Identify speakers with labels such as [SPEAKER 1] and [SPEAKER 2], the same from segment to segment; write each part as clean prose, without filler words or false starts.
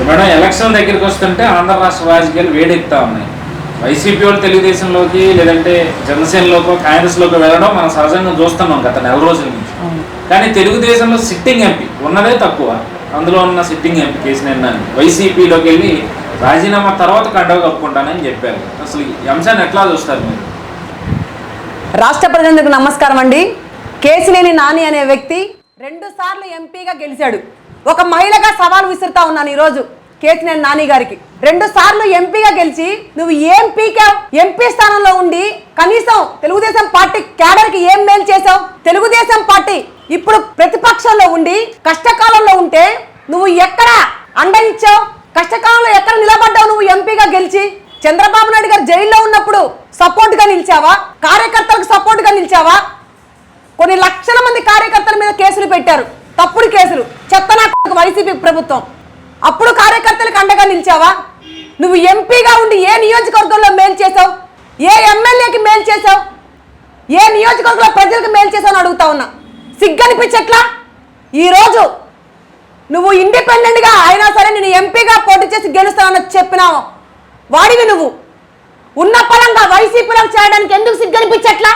[SPEAKER 1] Madam election దగ్గరికి వస్తుంటే ఆంధ్ర రాష్ట్ర రాజకీయాలు వేడెక్కుతా ఉన్నాయి. వైసీపీ వాళ్ళు తెలుగుదేశంలోకి లేదంటే జనసేనలోకి కాంగ్రెస్లోకి వెళ్ళడం మనం సహజంగా చూస్తున్నాం గత నెల రోజుల నుంచి. కానీ తెలుగుదేశంలో సిట్టింగ్ ఎంపీ ఉన్నదే తక్కువ. అందులో ఉన్న సిట్టింగ్ ఎంపీ కేసీఆర్ నాని వైసీపీలోకి వెళ్ళి రాజీనామా తర్వాత కండవ కప్పుకుంటానని చెప్పారు. అసలు ఈ అంశాన్ని ఎట్లా చూస్తారు మీరు?
[SPEAKER 2] రాష్ట్ర ప్రజలకు నమస్కారం అండి. కేసినేని నాని అనే వ్యక్తి 2 సార్లు ఎంపీగా గెలిచాడు. ఒక మహిళగా సవాల్ విసురుతా ఉన్నాను ఈరోజు కేసినేని నాని గారికి. 2 సార్లు ఎంపీగా గెలిచి నువ్వు ఏం పీకావు? ఎంపీ స్థానంలో ఉండి కనీసం తెలుగుదేశం పార్టీ క్యాడర్కి ఏం మేలు చేసావు? తెలుగుదేశం పార్టీ ఇప్పుడు ప్రతిపక్షంలో ఉండి కష్టకాలంలో ఉంటే నువ్వు ఎక్కడ అండ ఇచ్చావు? కష్టకాలంలో ఎక్కడ నిలబడ్డావు నువ్వు ఎంపీగా గెలిచి? చంద్రబాబు నాయుడు గారు జైల్లో ఉన్నప్పుడు సపోర్ట్గా నిలిచావా? కార్యకర్తలకు సపోర్ట్గా నిలిచావా? కొన్ని లక్షల మంది కార్యకర్తల మీద కేసులు పెట్టారు, తప్పుడు కేసులు, చెత్తనా వైసీపీ ప్రభుత్వం. అప్పుడు కార్యకర్తలకు అండగా నిలిచావా? నువ్వు ఎంపీగా ఉండి ఏ నియోజకవర్గంలో మేలు చేసావు? ఏ ఎమ్మెల్యేకి మేలు చేసావు? ఏ నియోజకవర్గంలో ప్రజలకు మేలు చేసావు అని అడుగుతా ఉన్నా. సిగ్గనిపించట్లా? ఈరోజు నువ్వు ఇండిపెండెంట్గా అయినా సరే నేను ఎంపీగా పోటీ చేసి గెలుస్తానని చెప్పినావు వాడివి. నువ్వు ఉన్న పరంగా వైసీపీలకు చేయడానికి ఎందుకు సిగ్గనిపించట్లా?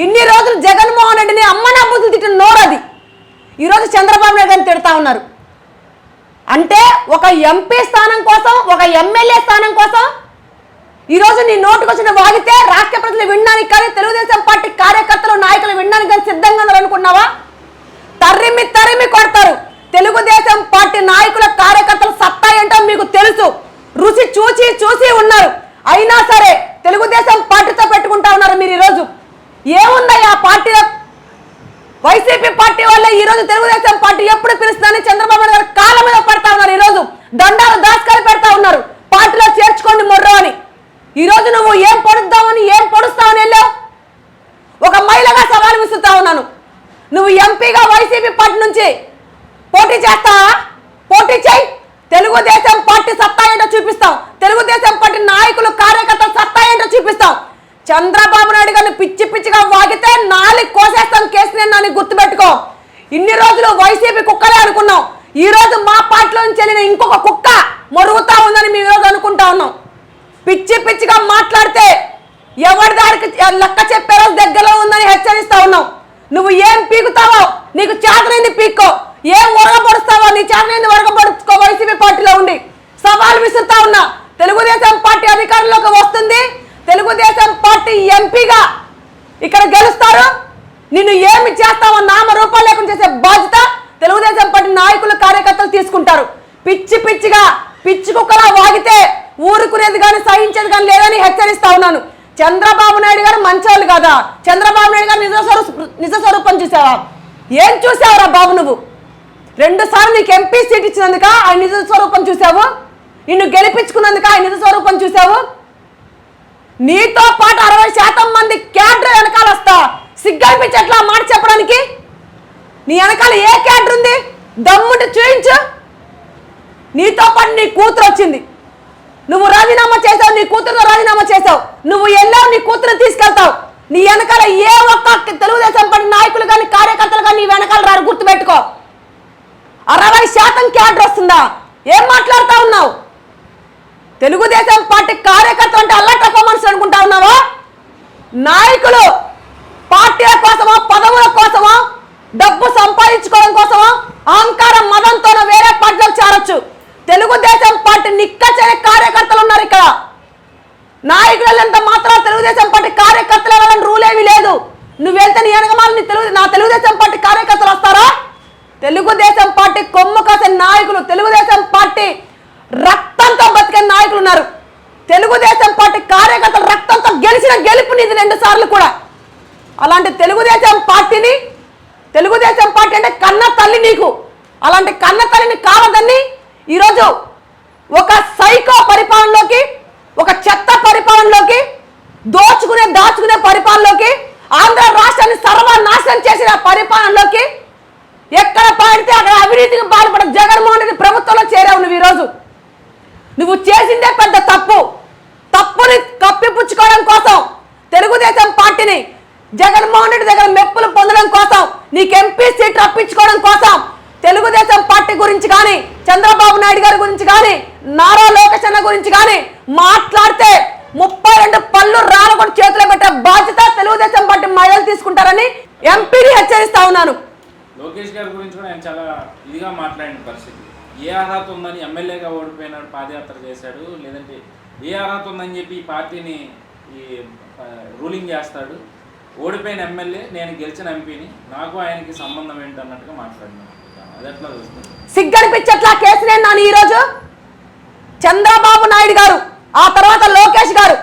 [SPEAKER 2] ఇన్ని రోజులు జగన్మోహన్ రెడ్డిని అమ్మనా బుద్ధులు తిట్టిన నోరది. ఈరోజు చంద్రబాబు నాయుడు గారిని తిడతా ఉన్నారు. అంటే ఒక ఎంపీ స్థానం కోసం, ఒక ఎమ్మెల్యే స్థానం కోసం ఈరోజు నీ నోటుకు వచ్చిన వాగితే రాష్ట్ర ప్రజలు వినడానికి కానీ తెలుగుదేశం పార్టీ కార్యకర్తలు నాయకులు వినడానికి కానీ సిద్ధంగా ఉన్నారు అనుకున్నావా? తరిమి తరిమి కొడతారు. తెలుగుదేశం పార్టీ నాయకుల కార్యకర్తల సత్తా ఏంటో మీకు తెలుసు. రుచి చూసి చూసి ఉన్నారు. అయినా సరే తెలుగుదేశం పార్టీతో పెట్టుకుంటా ఉన్నారు మీరు. ఈరోజు ఏముందయ్యా ఆ పార్టీలో? వైసీపీ పార్టీ వల్ల ఈరోజు తెలుగుదేశం పార్టీ ఎప్పుడు పిలుస్తుందని చంద్రబాబు నాయుడు గారు కాళ్ళ మీద పడతా ఉన్నారు. ఈరోజు దండాలు దాస్కాలు పెడతా ఉన్నారు, పార్టీలో చేర్చుకోండి మొర్రో అని. ఈరోజు నువ్వు ఏం పొడుద్దామని ఏం పొడుస్తావని వెళ్ళావు? ఒక మహిళగా సవాల్ విసురుతా ఉన్నాను. నువ్వు ఎంపీగా వైసీపీ పార్టీ నుంచి పోటీ చేస్తావా? పోటీ చేయి. తెలుగుదేశం పార్టీ సత్తా ఏంటో చూపిస్తాం. తెలుగుదేశం పార్టీ నాయకులు కార్యకర్తల సత్తా ఏంటో చూపిస్తాం. చంద్రబాబు నాయుడు గారిని పిచ్చి పిచ్చిగా వాగితే 4 కోసేస్తాం కేసినేని నాని, గుర్తుపెట్టుకో. ఇన్ని రోజులు వైసీపీ కుక్కలే అనుకున్నాం. ఈ రోజు మా పార్టీలో నుంచి వెళ్ళిన ఇంకొక కుక్క మొరుగుతా ఉందని మేము ఈరోజు అనుకుంటా ఉన్నాం. పిచ్చి పిచ్చిగా మాట్లాడితే ఎవరి దారికి లెక్క చెప్పే రోజు దగ్గరలో ఉందని హెచ్చరిస్తా ఉన్నాం. నువ్వు ఏం పీకుతావో నీకు చేతనైంది పీక్కో, ఏం ఒరగబడుస్తావో నీ చేతనైంది ఒరగబడుచుకో. వైసీపీ పార్టీలో ఉండి సవాల్ విసురుతా ఉన్నా. తెలుగుదేశం పార్టీ అధికారంలోకి వస్తుంది, తెలుగుదేశం పార్టీ ఎంపీగా ఇక్కడ గెలుస్తారు. నిన్ను ఏమి చేస్తావో నామరూపాలు లేకుండా చేసే బాధ్యత తెలుగుదేశం పార్టీ నాయకులు కార్యకర్తలు తీసుకుంటారు. పిచ్చి పిచ్చిగా పిచ్చి కుక్కలా వాగితే ఊరుకునేది కానీ సహించేది కానీ లేదని హెచ్చరిస్తా ఉన్నాను. చంద్రబాబు నాయుడు గారు మంచోళ్ళు కదా? చంద్రబాబు నాయుడు గారు నిజ స్వరూపం చూసావా? ఏం చూసావురా బాబు? నువ్వు 2 సార్లు నీకు ఎంపీ సీట్ ఇచ్చినందుక ఆయన నిజ స్వరూపం చూసావు? నిన్ను గెలిపించుకున్నందుక ఆయన నిజ స్వరూపం చూసావు? నీతో పాటు 60% మంది క్యాడర్ వెనకాల వస్తా. సిగ్గనిపించట్లా మాట చెప్పడానికి? నీ వెనకాల ఏ క్యాడర్ ఉంది? దమ్ముంటే చూయించు. నీతో పాటు నీ కూతురు వచ్చింది, నువ్వు రాజీనామా చేసావు, నీ కూతురుతో రాజీనామా చేసావు, నువ్వు వెళ్ళావు, నీ కూతురు తీసుకెళ్తావు. నీ వెనకాల ఏ ఒక్క తెలుగుదేశం పార్టీ నాయకులు కానీ కార్యకర్తలు కానీ నీ వెనకాల రారు, గుర్తుపెట్టుకో. 60% క్యాడర్ వస్తుందా? ఏం మాట్లాడుతా ఉన్నావు? తెలుగుదేశం పార్టీ కార్యకర్తలు అంటే అల్లట పర్ఫార్మెన్స్ అనుకుంటా ఉన్నావా? నాయకులు పార్టీల కోసమో పదవుల కోసమో డబ్బు సంపాదించుకోవడం కోసమో అహంకారం మదంతోనో వేరే పార్టీలకు చేరొచ్చు. తెలుగుదేశం పార్టీ నిక్కచ్చని కార్యకర్తలు ఉన్నారు ఇక్కడ. నాయకులంతా మాత్రం తెలుగుదేశం పార్టీ కార్యకర్తలు వెళ్ళాలని రూల్ ఏమీ లేదు. నువ్వు వెళ్తే నీ వెనకమాలని నా తెలుగుదేశం పార్టీ కార్యకర్తలు వస్తారా? తెలుగుదేశం పార్టీ కొమ్ము కాసే నాయకులు, తెలుగుదేశం పార్టీ రక్తంతో బతికే నాయకులు ఉన్నారు. తెలుగుదేశం పార్టీ కార్యకర్తలు రక్తంతో గెలిచిన గెలుపు నీది 2 సార్లు కూడా. అలాంటి తెలుగుదేశం పార్టీని, తెలుగుదేశం పార్టీ అంటే కన్న తల్లి నీకు. అలాంటి కన్న తల్లిని కావద్దని ఈరోజు ఒక సైకో పరిపాలనలోకి, ఒక చెత్త పరిపాలనలోకి, దాచుకునే పరిపాలనలోకి, ఆంధ్ర రాష్ట్రాన్ని సర్వనాశనం చేసిన పరిపాలనలోకి, ఎక్కడ పాడితే అక్కడ అవినీతికి పాల్పడ జగన్మోహన్ రెడ్డి ప్రభుత్వంలో చేరావు నువ్వు. ఈరోజు నువ్వు చేసిందే పెద్ద తప్పు. తప్పుని కప్పిపుచ్చుకోవడం కోసం తెలుగుదేశం పార్టీని జగన్మోహన్ రెడ్డి దగ్గర మెప్పులు పొందడం కోసం, నీకు ఎంపీ సీట్ రప్పించుకోవడం కోసం తెలుగుదేశం పార్టీ గురించి కానీ చంద్రబాబు నాయుడు గారి గురించి కానీ నారా లోకేష్ అన్న గురించి కానీ మాట్లాడితే 32 పళ్ళు రాలకుండా చేతిలో పెట్టే బాధ్యత తెలుగుదేశం పార్టీ మహిళలు తీసుకుంటారని ఎంపీని హెచ్చరిస్తా ఉన్నాను.
[SPEAKER 1] లోకేష్ గారి గురించి కూడా ఆయన చాలా ఇదిగా మాట్లాడిన పరిస్థితి. ఏ అర్హత ఉందని ఎమ్మెల్యేగా ఓడిపోయినాడు, పాదయాత్ర చేశాడు, లేదంటే ఏ అర్హత ఉందని చెప్పి ఈ పార్టీని రూలింగ్ చేస్తాడు, ఓడిపోయిన ఎమ్మెల్యే నేను గెలిచిన ఎంపీని, నాకు ఆయనకి సంబంధం ఏంటన్నట్టుగా మాట్లాడినాను. అది ఎట్లా చూస్తుంది?
[SPEAKER 2] సిగ్గనిపించట్లా కేసీఆర్ నాని ఈరోజు చంద్రబాబు నాయుడు గారు ఆ తర్వాత లోకేష్ గారు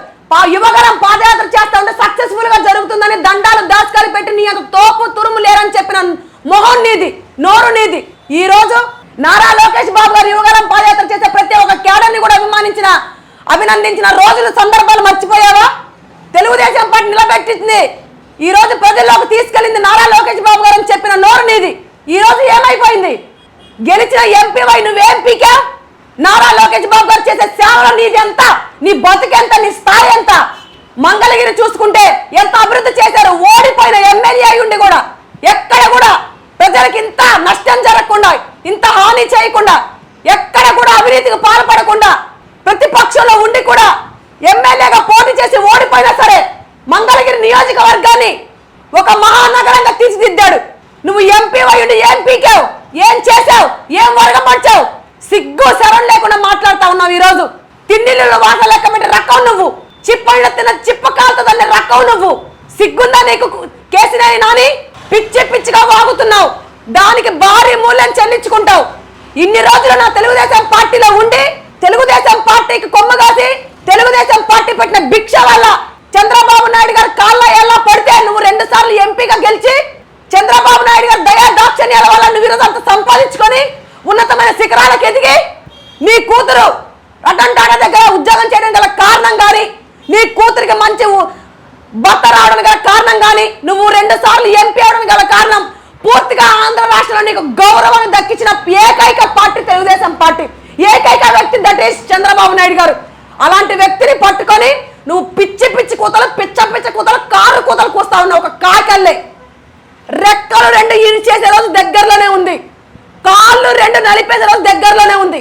[SPEAKER 2] యువగరం పాదయాత్ర చేస్తా ఉంటే సక్సెస్ఫుల్ గా జరుగుతుందని దండాలు దాచుకాలు పెట్టి నీ అంత తోపు తురుము లేరని చెప్పిన మొహం నీది, నోరు నీది. ఈ రోజు నారా లోకేష్ బాబు గారు యువగరం పాదయాత్ర చేసే ప్రతి ఒక్క క్యాడర్ని కూడా అభినందించిన రోజులు సందర్భాలు మర్చిపోయావా? తెలుగుదేశం పార్టీ నిలబెట్టింది, ఈ రోజు ప్రజల్లోకి తీసుకెళ్లింది నారా లోకేష్ బాబు గారు అని చెప్పిన నోరు నీది. ఈ రోజు ఏమైపోయింది? గెలిచిన ఎంపీవై నువ్వేం పీకా? నారా లోకేష్ బాబు గారు చేసే సేవలు నీది ఎంత, నీ బతుకెంత, నీ స్థాయి ఎంత? మంగళగిరి చూసుకుంటే ఎంత అభివృద్ధి చేశారు. ఓడిపోయిన ఎమ్మెల్యే అయి ఉండి కూడా ఎక్కడ కూడా ప్రజలకు ఇంత నష్టం జరగకుండా, ఇంత హాని చేయకుండా, ఎక్కడ కూడా అవినీతికి పాల్పడకుండా, ప్రతిపక్షంలో ఉండి కూడా ఎమ్మెల్యేగా పోటీ చేసి ఓడిపోయినా సరే మంగళగిరి నియోజకవర్గాన్ని ఒక మహానగరంగా తీర్చిదిద్దాడు. నువ్వు ఎంపీ అయ్యుండి ఏం పీకావు, ఏం చేశావు, ఏం వర్గపరిచావు? సిగ్గు శరం లేకుండా మాట్లాడుతా ఉన్నావు. ఈ రోజు తిండిలో వాస లెక్క పెట్టి రక్కవు నువ్వు, చిప్పళ్ళు తిన్న చిప్ప కాలుతుందని రక్కవు నువ్వు. సిగ్గుందా నీకు కేసీఆర్ నాని? పిచ్చి పిచ్చిగా వాగుతున్నావు, దానికి భారీ మూల్యం చెల్లించుకుంటావు. ఇన్ని రోజులు నా తెలుగుదేశం పార్టీలో ఉండి తెలుగుదేశం పార్టీకి కొమ్మగాసి తెలుగుదేశం పార్టీ పెట్టిన భిక్ష వల్ల చంద్రబాబు నాయుడు గారు కాళ్ళ ఎలా పడితే నువ్వు 2 సార్లు ఎంపీగా గెలిచి చంద్రబాబు నాయుడు గారు దయా దాక్షణ్యాల వల్ల నువ్వు ఈరోజు అంత సంపాదించుకొని ఉన్నతమైన శిఖరాలకు ఎదిగి నీ కూతురు రటంటాడ దగ్గర ఉద్యోగం చేయడం గల కారణం కానీ, నీ కూతురికి మంచి భర్త రావడం గల కారణం కానీ, నువ్వు 2 సార్లు ఎంపీ అవడం గల కారణం, పూర్తిగా ఆంధ్ర రాష్ట్రంలో నీకు గౌరవాన్ని దక్కించిన ఏకైక పార్టీ తెలుగుదేశం పార్టీ, ఏకైక వ్యక్తి దట్ ఈస్ చంద్రబాబు నాయుడు గారు. అలాంటి వ్యక్తిని పట్టుకొని నువ్వు పిచ్చి పిచ్చి కూతలు, పిచ్చ పిచ్చ కూతలు, కారు కూతలు కూస్తా ఉన్నావు. ఒక కాకల్లే రెక్కలు 2 ఇరి చేసే రోజు దగ్గరలోనే ఉంది, కాళ్ళు 2 నలిపేసే రోజు దగ్గరలోనే ఉంది.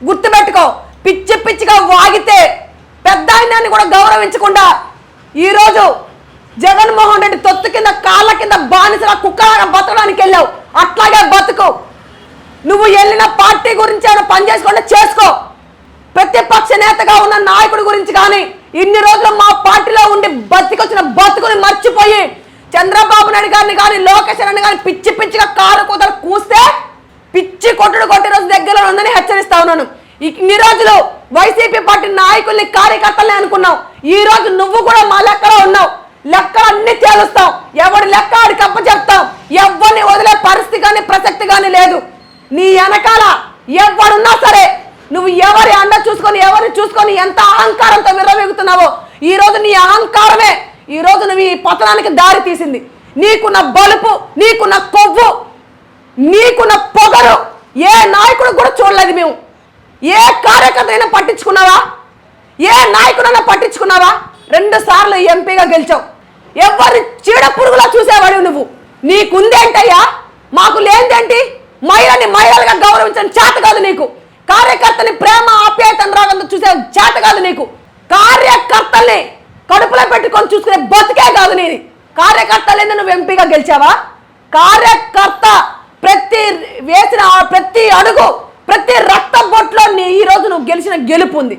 [SPEAKER 2] గుర్తుపెట్టుకో, పిచ్చి పిచ్చిగా వాగితే పెద్ద ఆయనాన్ని కూడా గౌరవించకుండా ఈరోజు జగన్మోహన్ రెడ్డి తొత్తు కింద కాళ్ళ కింద బానిసగా కుక్కలాగా బతకడానికి వెళ్ళావు. అట్లాగే బతుకు. నువ్వు వెళ్ళిన పార్టీ గురించి ఏమైనా పని చేసుకుంటే చేసుకో. ప్రతిపక్ష నేతగా ఉన్న నాయకుడి గురించి కానీ, ఇన్ని రోజులు మా పార్టీలో ఉండి బతికొచ్చిన బతుకుని మర్చిపోయి చంద్రబాబు నాయుడు గారిని కానీ లోకేష్ గారిని కానీ పిచ్చి పిచ్చిగా కారు కూతలు కూస్తే పిచ్చి కొట్టుడు కొట్టే రోజు దగ్గరలో ఉందని హెచ్చరిస్తా ఉన్నాను. ఇన్ని రోజులు వైసీపీ పార్టీ నాయకుల్ని కార్యకర్తలే అనుకున్నావు. ఈ రోజు నువ్వు కూడా మా లెక్కలో ఉన్నావు. లెక్కలు అన్ని తేలుస్తావు, ఎవడి లెక్క ఆడికి అప్ప చెప్తావు. ఎవరిని వదిలే పరిస్థితి కానీ ప్రసక్తి కానీ లేదు. నీ వెనకాల ఎవడున్నా సరే నువ్వు ఎవరి అండ చూసుకొని ఎవరిని చూసుకొని ఎంత అహంకారంతో విర్రవీగుతున్నావో ఈ రోజు నీ అహంకారమే ఈ రోజు నువ్వు ఈ పతనానికి దారి తీసింది. నీకున్న బలుపు, నీకున్న కొవ్వు, నీకున్న పొగరు ఏ నాయకుడు కూడా చూడలేదు మేము. ఏ కార్యకర్తైనా పట్టించుకున్నావా? ఏ నాయకుడైనా పట్టించుకున్నావా? 2 సార్లు ఎంపీగా గెలిచావు. ఎవరిని చీడ పురుగులా చూసేవాడు నువ్వు. నీకుందేంటయ్యా? మాకు లేనిదేంటి? మహిళని మహిళలుగా గౌరవించని చేత కాదు నీకు. కార్యకర్తని ప్రేమ ఆప్యాయతను రాగంతో చూసే చేత కాదు నీకు. కార్యకర్తల్ని కడుపులో పెట్టుకొని చూసుకునే బతికే కాదు నీది. కార్యకర్తలేంది నువ్వు ఎంపీగా గెలిచావా? కార్యకర్త వేసిన ప్రతి అడుగు, ప్రతి రక్త బొట్లో ఈ రోజు నువ్వు గెలిచిన గెలుపు ఉంది.